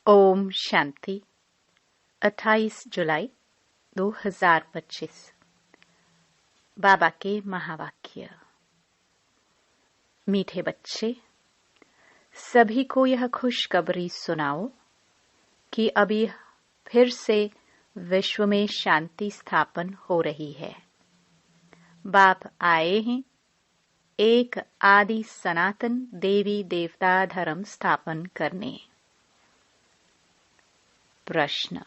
ओम शांति। 28 जुलाई 2025। बाबा के महावाक्य। मीठे बच्चे, सभी को यह खुशखबरी सुनाओ कि अभी फिर से विश्व में शांति स्थापन हो रही है। बाप आए हैं एक आदि सनातन देवी देवता धर्म स्थापन करने। प्रश्न: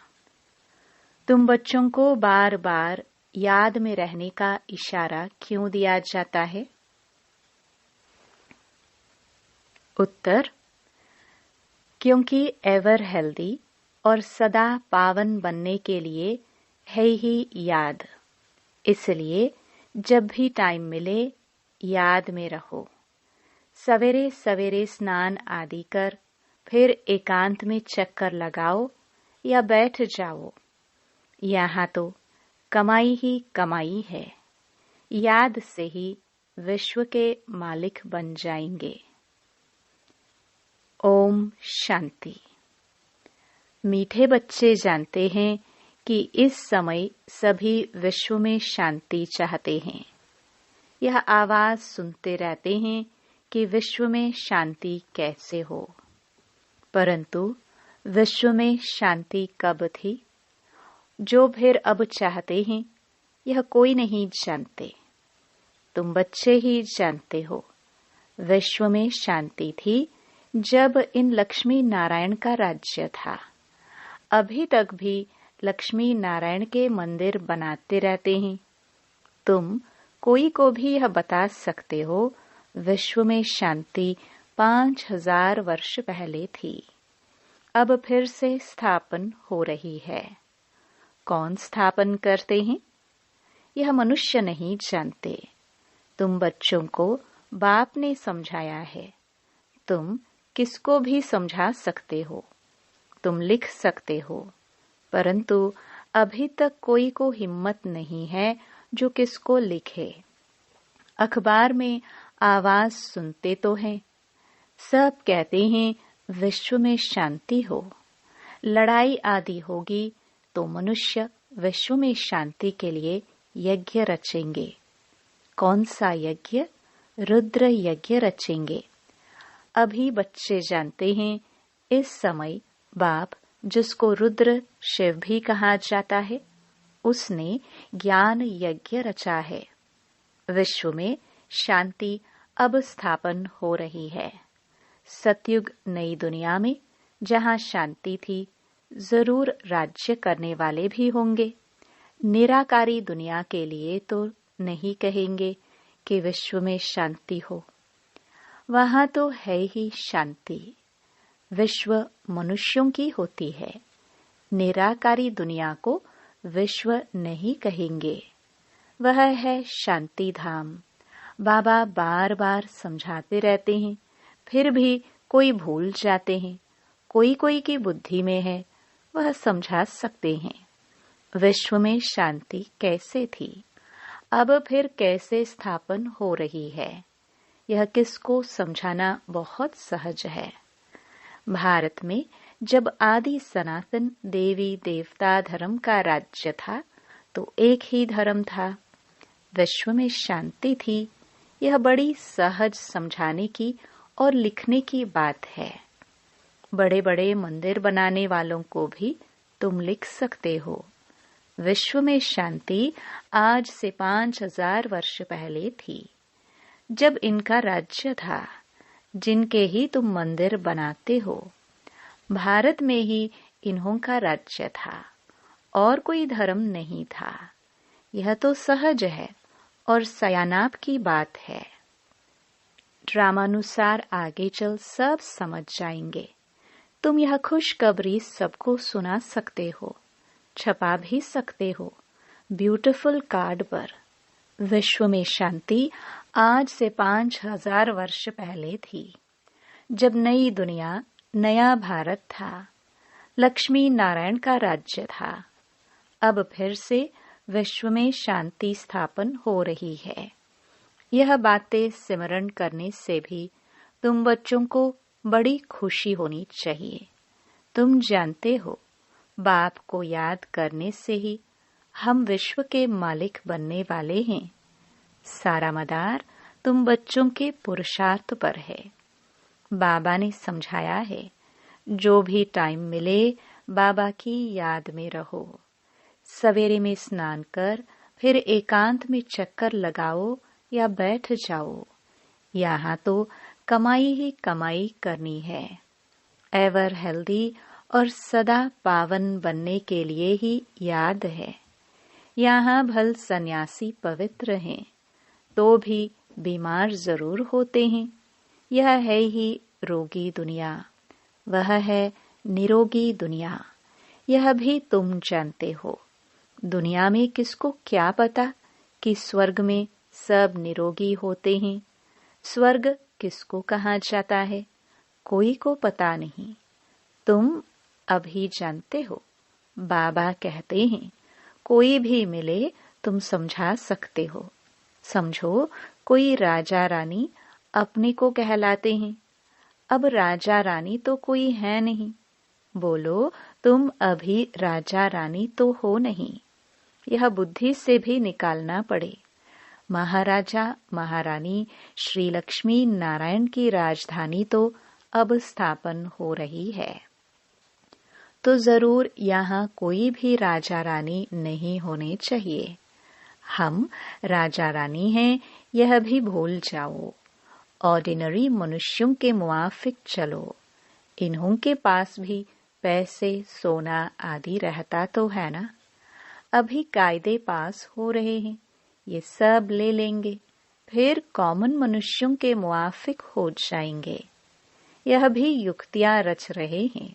तुम बच्चों को बार बार याद में रहने का इशारा क्यों दिया जाता है? उत्तर: क्योंकि एवर हेल्दी और सदा पावन बनने के लिए है ही याद। इसलिए जब भी टाइम मिले याद में रहो। सवेरे सवेरे स्नान आदि कर फिर एकांत में चक्कर लगाओ या बैठ जाओ। यहाँ तो कमाई ही कमाई है। याद से ही विश्व के मालिक बन जाएंगे। ओम शांति। मीठे बच्चे जानते हैं कि इस समय सभी विश्व में शांति चाहते हैं। यह आवाज सुनते रहते हैं कि विश्व में शांति कैसे हो। परंतु विश्व में शांति कब थी? जो फिर अब चाहते हैं यह कोई नहीं जानते। तुम बच्चे ही जानते हो। विश्व में शांति थी जब इन लक्ष्मी नारायण का राज्य था। अभी तक भी लक्ष्मी नारायण के मंदिर बनाते रहते हैं। तुम कोई को भी यह बता सकते हो विश्व में शांति 5000 वर्ष पहले थी। अब फिर से स्थापन हो रही है। कौन स्थापन करते हैं? यह मनुष्य नहीं जानते। तुम बच्चों को बाप ने समझाया है। तुम किसको भी समझा सकते हो। तुम लिख सकते हो। परंतु अभी तक कोई को हिम्मत नहीं है जो किसको लिखे। अखबार में आवाज सुनते तो हैं। सब कहते हैं विश्व में शांति हो। लड़ाई आदि होगी तो मनुष्य विश्व में शांति के लिए यज्ञ रचेंगे। कौन सा यज्ञ? रुद्र यज्ञ रचेंगे। अभी बच्चे जानते हैं इस समय बाप, जिसको रुद्र शिव भी कहा जाता है, उसने ज्ञान यज्ञ रचा है। विश्व में शांति अब स्थापन हो रही है। सतयुग नई दुनिया में जहाँ शांति थी, जरूर राज्य करने वाले भी होंगे। निराकारी दुनिया के लिए तो नहीं कहेंगे कि विश्व में शांति हो। वहाँ तो है ही शांति। विश्व मनुष्यों की होती है। निराकारी दुनिया को विश्व नहीं कहेंगे। वह है शांति धाम। बाबा बार बार समझाते रहते हैं, फिर भी कोई भूल जाते हैं। कोई कोई की बुद्धि में है, वह समझा सकते हैं विश्व में शांति कैसे थी, अब फिर कैसे स्थापन हो रही है। यह किसको समझाना बहुत सहज है। भारत में जब आदि सनातन देवी देवता धर्म का राज्य था तो एक ही धर्म था। विश्व में शांति थी। यह बड़ी सहज समझाने की और लिखने की बात है। बड़े बड़े मंदिर बनाने वालों को भी तुम लिख सकते हो। विश्व में शांति आज से 5000 वर्ष पहले थी, जब इनका राज्य था, जिनके ही तुम मंदिर बनाते हो। भारत में ही इन्हों का राज्य था और कोई धर्म नहीं था। यह तो सहज है और सयानाप की बात है। ड्रामानुसार आगे चल सब समझ जाएंगे। तुम यह खुशखबरी सबको सुना सकते हो, छपा भी सकते हो ब्यूटीफुल कार्ड पर। विश्व में शांति आज से 5000 वर्ष पहले थी, जब नई दुनिया, नया भारत था। लक्ष्मी नारायण का राज्य था। अब फिर से विश्व में शांति स्थापन हो रही है। यह बातें सिमरण करने से भी तुम बच्चों को बड़ी खुशी होनी चाहिए। तुम जानते हो, बाप को याद करने से ही हम विश्व के मालिक बनने वाले हैं। सारा मदार तुम बच्चों के पुरुषार्थ पर है। बाबा ने समझाया है, जो भी टाइम मिले बाबा की याद में रहो। सवेरे में स्नान कर फिर एकांत में चक्कर लगाओ या बैठ जाओ। यहाँ तो कमाई ही कमाई करनी है। एवर हेल्दी और सदा पावन बनने के लिए ही याद है। यहाँ भल सन्यासी पवित्र हैं, तो भी बीमार जरूर होते हैं। यह है ही रोगी दुनिया, वह है निरोगी दुनिया। यह भी तुम जानते हो। दुनिया में किसको क्या पता कि स्वर्ग में सब निरोगी होते हैं। स्वर्ग किसको कहा जाता है, कोई को पता नहीं। तुम अभी जानते हो। बाबा कहते हैं, कोई भी मिले तुम समझा सकते हो। समझो, कोई राजा रानी अपने को कहलाते हैं। अब राजा रानी तो कोई है नहीं। बोलो, तुम अभी राजा रानी तो हो नहीं। यह बुद्धि से भी निकालना पड़े। महाराजा महारानी श्री लक्ष्मी नारायण की राजधानी तो अब स्थापन हो रही है, तो जरूर यहाँ कोई भी राजा रानी नहीं होने चाहिए। हम राजा रानी हैं, यह भी भूल जाओ। ऑर्डिनरी मनुष्यों के मुआफिक चलो। इन्हों के पास भी पैसे सोना आदि रहता तो है ना। अभी कायदे पास हो रहे हैं, ये सब ले लेंगे, फिर कॉमन मनुष्यों के मुआफिक हो जाएंगे। यह भी युक्तियां रच रहे हैं।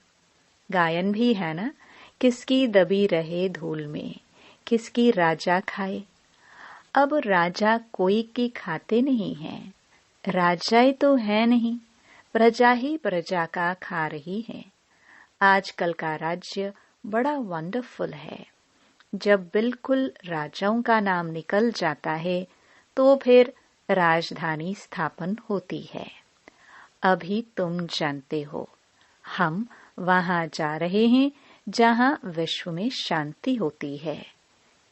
गायन भी है ना, किसकी दबी रहे धूल में, किसकी राजा खाए। अब राजा कोई की खाते नहीं है। राजाएं तो है नहीं, प्रजा ही प्रजा का खा रही है। आजकल का राज्य बड़ा वंडरफुल है। जब बिल्कुल राजाओं का नाम निकल जाता है तो फिर राजधानी स्थापन होती है। अभी तुम जानते हो, हम वहां जा रहे हैं जहां विश्व में शांति होती है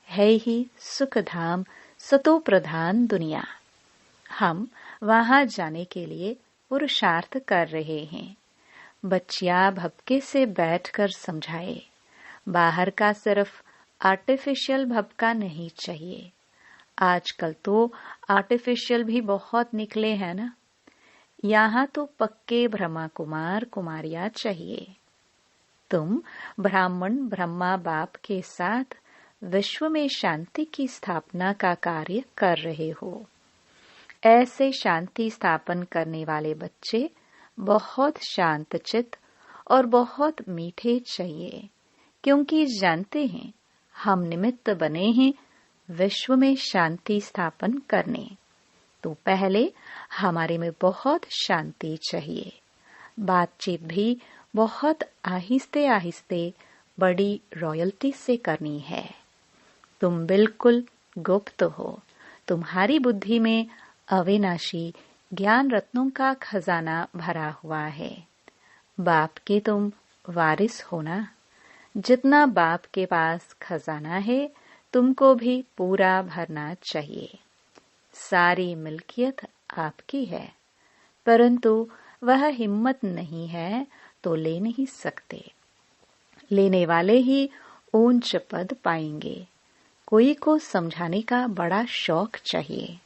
ही सुखधाम सतो प्रधान दुनिया। हम वहां जाने के लिए पुरुषार्थ कर रहे हैं। बच्चियां भपके से बैठकर समझाए, बाहर का सिर्फ आर्टिफिशियल भपका नहीं चाहिए। आजकल तो आर्टिफिशियल भी बहुत निकले हैं ना। यहाँ तो पक्के ब्रह्मा कुमार कुमारियां चाहिए। तुम ब्राह्मण ब्रह्मा बाप के साथ विश्व में शांति की स्थापना का कार्य कर रहे हो। ऐसे शांति स्थापन करने वाले बच्चे बहुत शांतचित्त और बहुत मीठे चाहिए, क्योंकि जानते हैं हम निमित्त बने हैं विश्व में शांति स्थापन करने। तो पहले हमारे में बहुत शांति चाहिए। बातचीत भी बहुत आहिस्ते आहिस्ते बड़ी रॉयल्टी से करनी है। तुम बिल्कुल गुप्त हो। तुम्हारी बुद्धि में अविनाशी ज्ञान रत्नों का खजाना भरा हुआ है। बाप के तुम वारिस हो ना। जितना बाप के पास खजाना है, तुमको भी पूरा भरना चाहिए। सारी मिल्कियत आपकी है, परंतु वह हिम्मत नहीं है तो ले नहीं सकते। लेने वाले ही ऊंच पद पाएंगे। कोई को समझाने का बड़ा शौक चाहिए।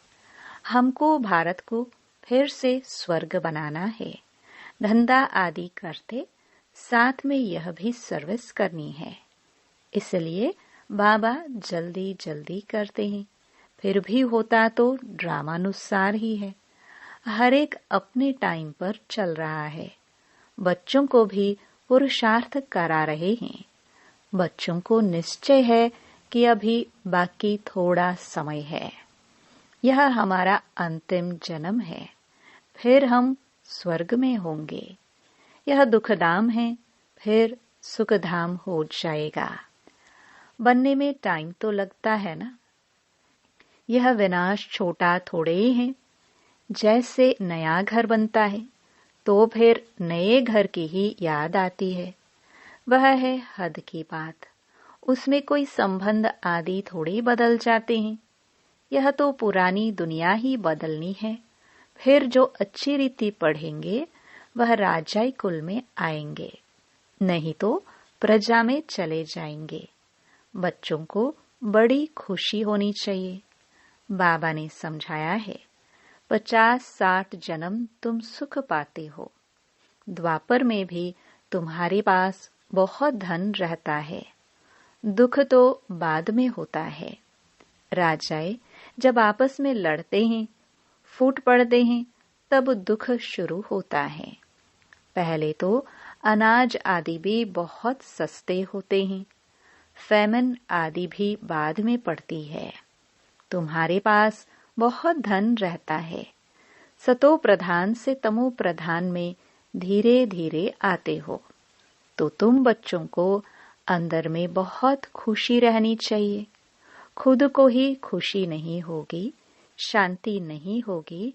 हमको भारत को फिर से स्वर्ग बनाना है। धंधा आदि करते साथ में यह भी सर्विस करनी है। इसलिए बाबा जल्दी जल्दी करते हैं। फिर भी होता तो ड्रामानुसार ही है। हर एक अपने टाइम पर चल रहा है। बच्चों को भी पुरुषार्थ करा रहे हैं। बच्चों को निश्चय है कि अभी बाकी थोड़ा समय है। यह हमारा अंतिम जन्म है, फिर हम स्वर्ग में होंगे। यह दुखधाम है, फिर सुखधाम हो जाएगा। बनने में टाइम तो लगता है ना। यह विनाश छोटा थोड़े ही है। जैसे नया घर बनता है तो फिर नए घर की ही याद आती है। वह है हद की बात। उसमें कोई संबंध आदि थोड़े बदल जाते हैं। यह तो पुरानी दुनिया ही बदलनी है। फिर जो अच्छी रीति पढ़ेंगे वह राजाई कुल में आएंगे, नहीं तो प्रजा में चले जाएंगे। बच्चों को बड़ी खुशी होनी चाहिए। बाबा ने समझाया है, 50-60 जन्म तुम सुख पाते हो। द्वापर में भी तुम्हारे पास बहुत धन रहता है। दुख तो बाद में होता है। राजाए जब आपस में लड़ते हैं, फूट पड़ते हैं, तब दुख शुरू होता है। पहले तो अनाज आदि भी बहुत सस्ते होते हैं। फैमन आदि भी बाद में पड़ती है। तुम्हारे पास बहुत धन रहता है। सतो प्रधान से तमो प्रधान में धीरे धीरे आते हो, तो तुम बच्चों को अंदर में बहुत खुशी रहनी चाहिए। खुद को ही खुशी नहीं होगी, शांति नहीं होगी,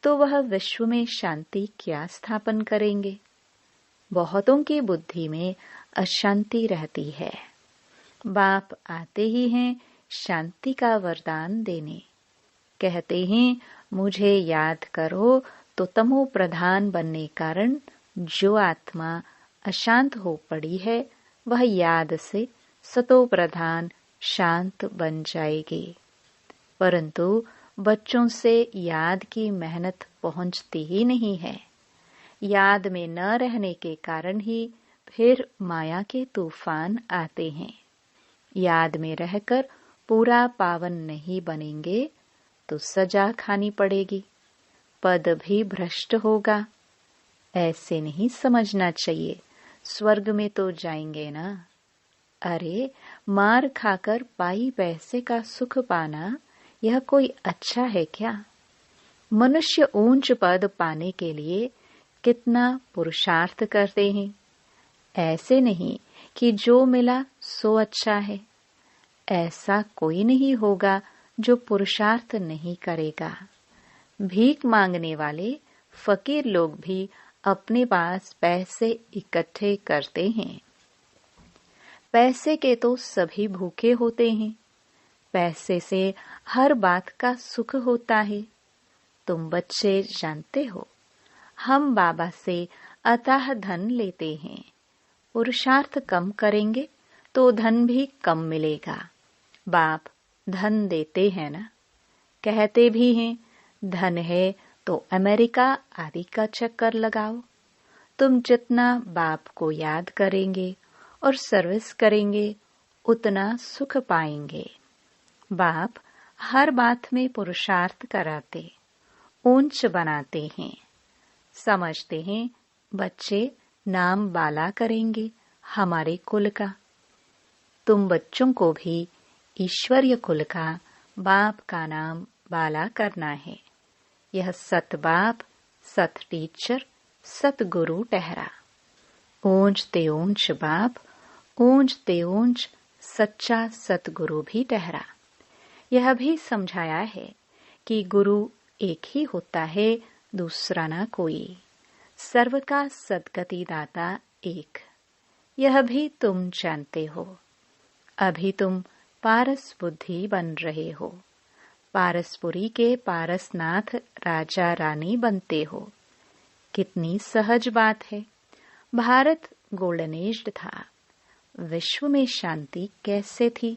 तो वह विश्व में शांति क्या स्थापन करेंगे। बहुतों की बुद्धि में अशांति रहती है। बाप आते ही हैं शांति का वरदान देने। कहते हैं मुझे याद करो, तो तमो प्रधान बनने कारण जो आत्मा अशांत हो पड़ी है, वह याद से सतो प्रधान शांत बन जाएगी। परंतु बच्चों से याद की मेहनत पहुंचती ही नहीं है। याद में न रहने के कारण ही फिर माया के तूफान आते हैं। याद में रहकर पूरा पावन नहीं बनेंगे तो सजा खानी पड़ेगी, पद भी भ्रष्ट होगा। ऐसे नहीं समझना चाहिए, स्वर्ग में तो जाएंगे ना। अरे मार खाकर पाई पैसे का सुख पाना, यह कोई अच्छा है क्या? मनुष्य ऊंच पद पाने के लिए कितना पुरुषार्थ करते हैं। ऐसे नहीं कि जो मिला सो अच्छा है। ऐसा कोई नहीं होगा जो पुरुषार्थ नहीं करेगा। भीख मांगने वाले फकीर लोग भी अपने पास पैसे इकट्ठे करते हैं। पैसे के तो सभी भूखे होते हैं। पैसे से हर बात का सुख होता है। तुम बच्चे जानते हो, हम बाबा से अथाह धन लेते हैं। पुरुषार्थ कम करेंगे तो धन भी कम मिलेगा। बाप धन देते हैं ना, कहते भी हैं धन है तो अमेरिका आदि का चक्कर लगाओ। तुम जितना बाप को याद करेंगे और सर्विस करेंगे, उतना सुख पाएंगे। बाप हर बात में पुरुषार्थ कराते, ऊंच बनाते हैं। समझते हैं बच्चे नाम बाला करेंगे हमारे कुल का। तुम बच्चों को भी ईश्वरीय कुल का बाप का नाम बाला करना है। यह सत बाप, सत टीचर, सत गुरु ठहरा। ऊंच ते ऊंच बाप, ऊंच ते ऊंच सच्चा सतगुरु भी ठहरा। यह भी समझाया है कि गुरु एक ही होता है, दूसरा ना कोई। सर्व का सदगति दाता एक, यह भी तुम जानते हो। अभी तुम पारस बुद्धि बन रहे हो। पारसपुरी के पारसनाथ राजा रानी बनते हो। कितनी सहज बात है। भारत गोल्डन एज था। विश्व में शांति कैसे थी,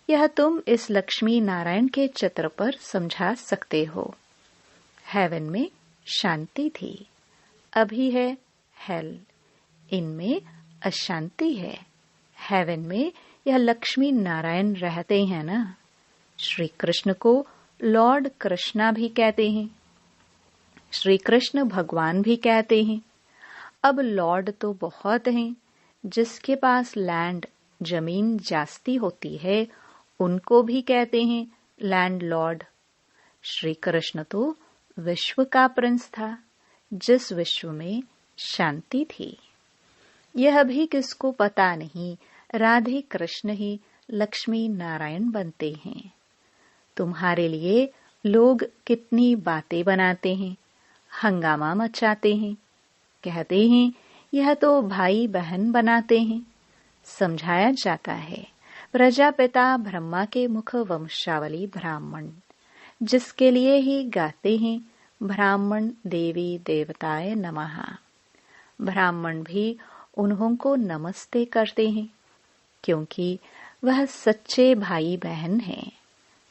यह तुम इस लक्ष्मी नारायण के चित्र पर समझा सकते हो। हेवन में शांति थी, अभी है हेल, इनमें अशांति है। हेवन में यह लक्ष्मी नारायण रहते हैं ना। श्री कृष्ण को लॉर्ड कृष्णा भी कहते हैं, श्री कृष्ण भगवान भी कहते हैं। अब लॉर्ड तो बहुत हैं, जिसके पास लैंड जमीन जास्ती होती है उनको भी कहते हैं लैंड लॉर्ड। श्री कृष्ण तो विश्व का प्रिंस था, जिस विश्व में शांति थी। यह भी किसको पता नहीं, राधे कृष्ण ही लक्ष्मी नारायण बनते हैं। तुम्हारे लिए लोग कितनी बातें बनाते हैं, हंगामा मचाते हैं। कहते हैं यह तो भाई बहन बनाते हैं। समझाया जाता है, प्रजापिता ब्रह्मा के मुख वंशावली ब्राह्मण, जिसके लिए ही गाते हैं ब्राह्मण देवी देवताय नमः। ब्राह्मण भी उन्हों को नमस्ते करते हैं, क्योंकि वह सच्चे भाई बहन हैं,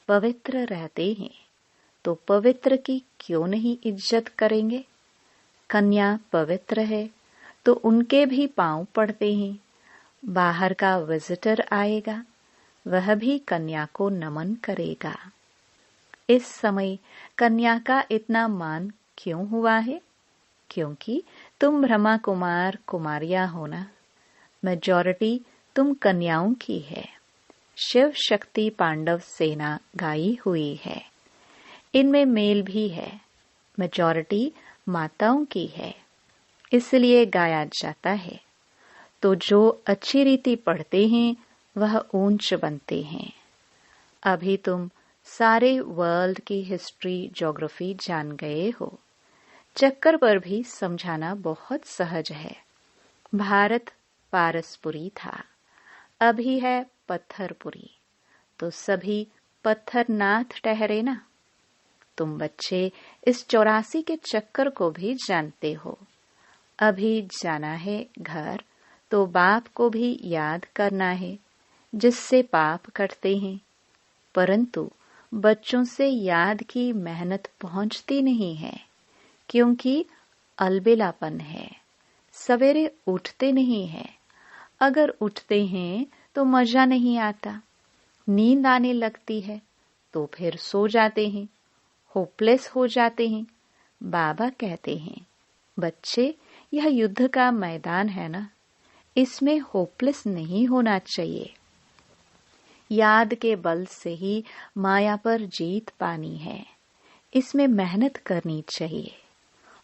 पवित्र रहते हैं। तो पवित्र की क्यों नहीं इज्जत करेंगे? कन्या पवित्र है तो उनके भी पांव पड़ते हैं। बाहर का विजिटर आएगा, वह भी कन्या को नमन करेगा। इस समय कन्या का इतना मान क्यों हुआ है? क्योंकि तुम ब्रह्मा कुमार कुमारियां हो ना। मेजॉरिटी तुम कन्याओं की है। शिव शक्ति पांडव सेना गाई हुई है, इनमें मेल भी है। मेजॉरिटी माताओं की है, इसलिए गाया जाता है। तो जो अच्छी रीति पढ़ते हैं वह ऊंच बनते हैं। अभी तुम सारे वर्ल्ड की हिस्ट्री ज्योग्राफी जान गए हो। चक्कर पर भी समझाना बहुत सहज है। भारत पारसपुरी था, अभी है पत्थरपुरी, तो सभी पत्थरनाथ ठहरे ना। तुम बच्चे इस 84 के चक्कर को भी जानते हो। अभी जाना है घर, तो बाप को भी याद करना है, जिससे पाप कटते हैं। परंतु बच्चों से याद की मेहनत पहुंचती नहीं है, क्योंकि अलबेलापन है। सवेरे उठते नहीं है। अगर उठते हैं तो मजा नहीं आता, नींद आने लगती है, तो फिर सो जाते हैं, होपलेस हो जाते हैं। बाबा कहते हैं, बच्चे यह युद्ध का मैदान है ना, इसमें होपलेस नहीं होना चाहिए। याद के बल से ही माया पर जीत पानी है, इसमें मेहनत करनी चाहिए।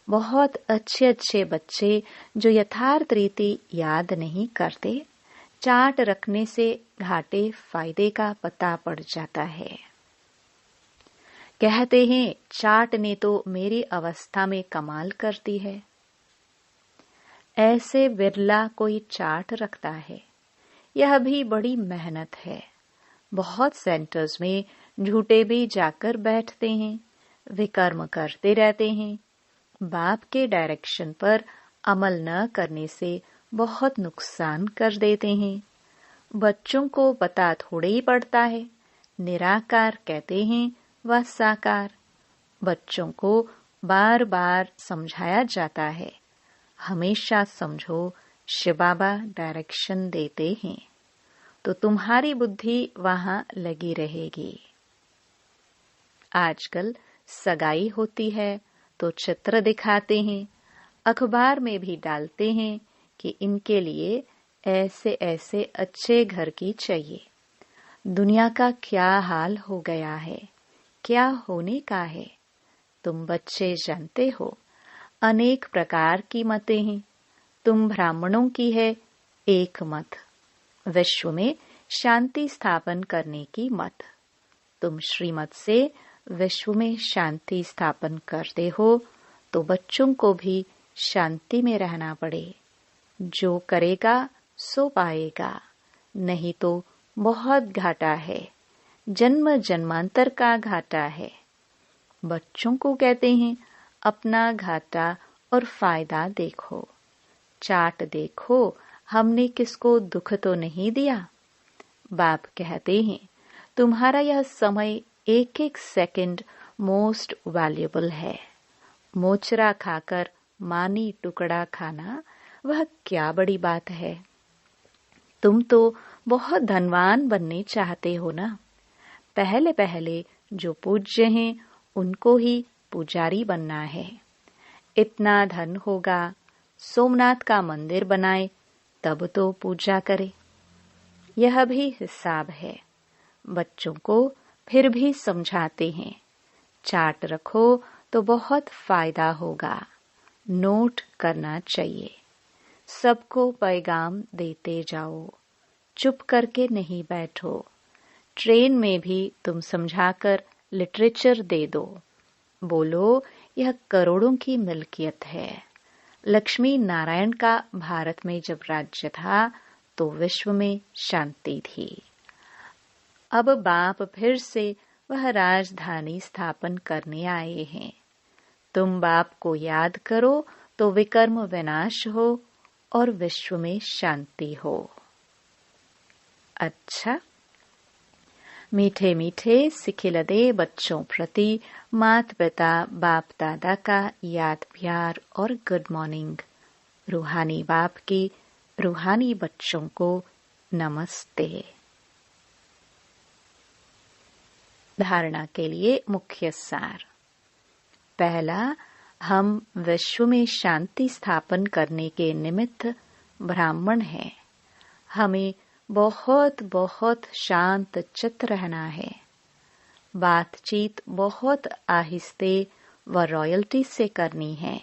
बहुत अच्छे अच्छे बच्चे जो यथार्थ रीति याद नहीं करते, चार्ट रखने से घाटे फायदे का पता पड़ जाता है। कहते हैं चार्ट ने तो मेरी अवस्था में कमाल करती है। ऐसे बिरला कोई चार्ट रखता है। यह भी बड़ी मेहनत है। बहुत सेंटर्स में झूठे भी जाकर बैठते हैं, विकर्म करते रहते हैं। बाप के डायरेक्शन पर अमल न करने से बहुत नुकसान कर देते हैं। बच्चों को पता थोड़े ही पड़ता है, निराकार कहते हैं व साकार। बच्चों को बार बार समझाया जाता है, हमेशा समझो, शिव बाबा डायरेक्शन देते हैं, तो तुम्हारी बुद्धि वहां लगी रहेगी। आजकल सगाई होती है तो चित्र दिखाते हैं, अखबार में भी डालते हैं कि इनके लिए ऐसे ऐसे अच्छे घर की चाहिए। दुनिया का क्या हाल हो गया है, क्या होने का है, तुम बच्चे जानते हो। अनेक प्रकार की मतें हैं। तुम ब्राह्मणों की है एक मत, विश्व में शांति स्थापन करने की मत। तुम श्रीमत से विश्व में शांति स्थापन करते हो, तो बच्चों को भी शांति में रहना पड़े। जो करेगा सो पाएगा, नहीं तो बहुत घाटा है, जन्म जन्मांतर का घाटा है। बच्चों को कहते हैं अपना घाटा और फायदा देखो, चार्ट देखो, हमने किसको दुख तो नहीं दिया। बाप कहते हैं तुम्हारा यह समय एक एक सेकंड मोस्ट वैल्यूएबल है। मोचरा खाकर मानी टुकड़ा खाना वह क्या बड़ी बात है। तुम तो बहुत धनवान बनने चाहते हो ना। पहले पहले जो पूज्य हैं उनको ही पुजारी बनना है। इतना धन होगा, सोमनाथ का मंदिर बनाए तब तो पूजा करे। यह भी हिसाब है। बच्चों को फिर भी समझाते हैं, चार्ट रखो तो बहुत फायदा होगा, नोट करना चाहिए। सबको पैगाम देते जाओ, चुप करके नहीं बैठो। ट्रेन में भी तुम समझाकर लिटरेचर दे दो, बोलो यह करोड़ों की मिल्कियत है, लक्ष्मी नारायण का भारत में जब राज्य था तो विश्व में शांति थी। अब बाप फिर से वह राजधानी स्थापन करने आए हैं। तुम बाप को याद करो तो विकर्म विनाश हो और विश्व में शांति हो। अच्छा, मीठे मीठे सिखिलदे बच्चों प्रति माता पिता बाप दादा का याद प्यार और गुड मॉर्निंग। रूहानी बाप की रूहानी बच्चों को नमस्ते। धारणा के लिए मुख्य सार। पहला, हम विश्व में शांति स्थापन करने के निमित्त ब्राह्मण हैं। हमें बहुत बहुत शांत चित्त रहना है। बातचीत बहुत आहिस्ते व रॉयल्टी से करनी है।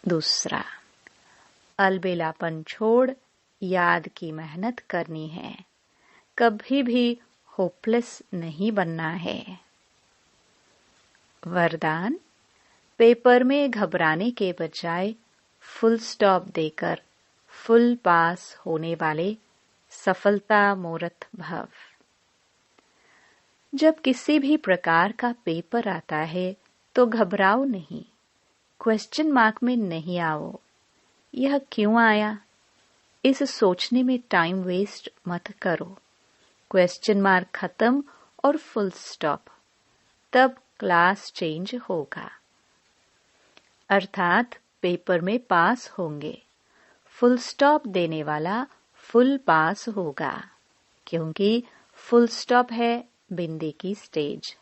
दूसरा, अलबेलापन छोड़ याद की मेहनत करनी है। कभी भी होपलेस नहीं बनना है। वरदान, पेपर में घबराने के बजाय फुल स्टॉप देकर फुल पास होने वाले सफलता मूर्त भव। जब किसी भी प्रकार का पेपर आता है तो घबराओ नहीं, क्वेश्चन मार्क में नहीं आओ। यह क्यों आया, इस सोचने में टाइम वेस्ट मत करो। क्वेश्चन मार्क खत्म और फुल स्टॉप, तब क्लास चेंज होगा, अर्थात पेपर में पास होंगे। फुल स्टॉप देने वाला फुल पास होगा, क्योंकि फुल स्टॉप है बिंदी की स्टेज।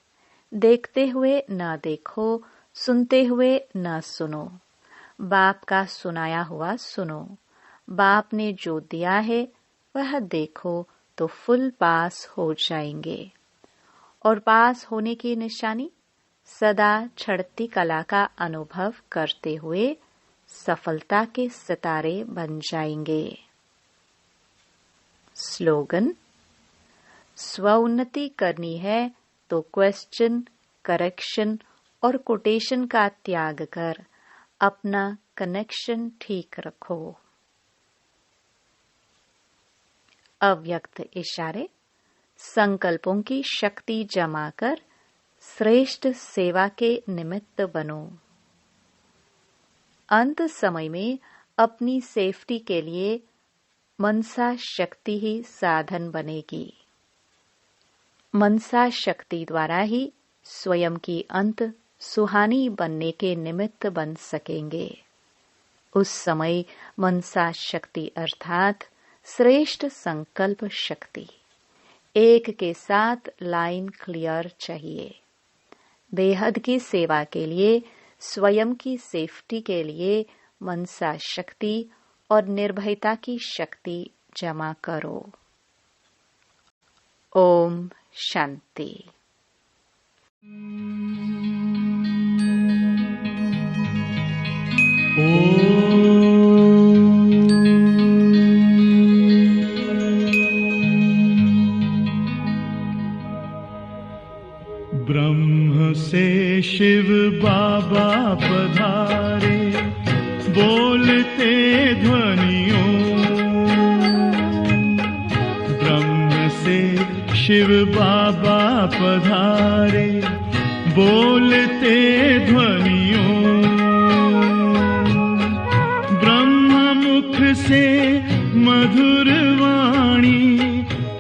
देखते हुए न देखो, सुनते हुए न सुनो, बाप का सुनाया हुआ सुनो। बाप ने जो दिया है वह देखो तो फुल पास हो जाएंगे। और पास होने की निशानी, सदा चढ़ती कला का अनुभव करते हुए सफलता के सितारे बन जाएंगे। स्लोगन, स्वउन्नति करनी है तो क्वेश्चन, करेक्शन और कोटेशन का त्याग कर अपना कनेक्शन ठीक रखो। अव्यक्त इशारे, संकल्पों की शक्ति जमा कर श्रेष्ठ सेवा के निमित्त बनो। अंत समय में अपनी सेफ्टी के लिए मनसा शक्ति ही साधन बनेगी। मनसा शक्ति द्वारा ही स्वयं की अंत सुहानी बनने के निमित्त बन सकेंगे। उस समय मनसा शक्ति अर्थात श्रेष्ठ संकल्प शक्ति, एक के साथ लाइन क्लियर चाहिए। बेहद की सेवा के लिए, स्वयं की सेफ्टी के लिए मनसा शक्ति और निर्भयता की शक्ति जमा करो। ओम शांति। ब्रह्म से शिव बाबा पधारे, बोलते ध्वनियों। ब्रह्म से शिव बाबा पधारे, बोलते ध्वनियों। ब्रह्म मुख से मधुर वाणी,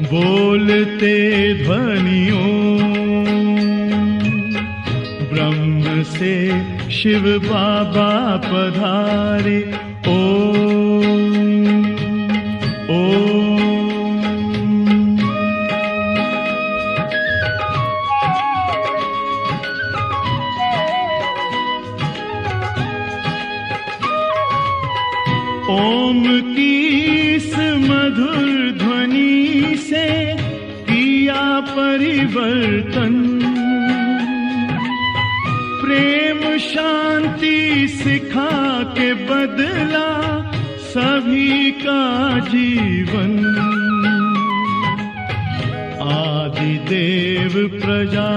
बोलते ध्वनियों। ब्रह्म से शिव बाबा पधारे, ओम ओम। ओम की इस मधुर ध्वनि से किया परिवर्तन। प्रेम शांति सिखा के बदला सभी का जीवन। आदि देव प्रजा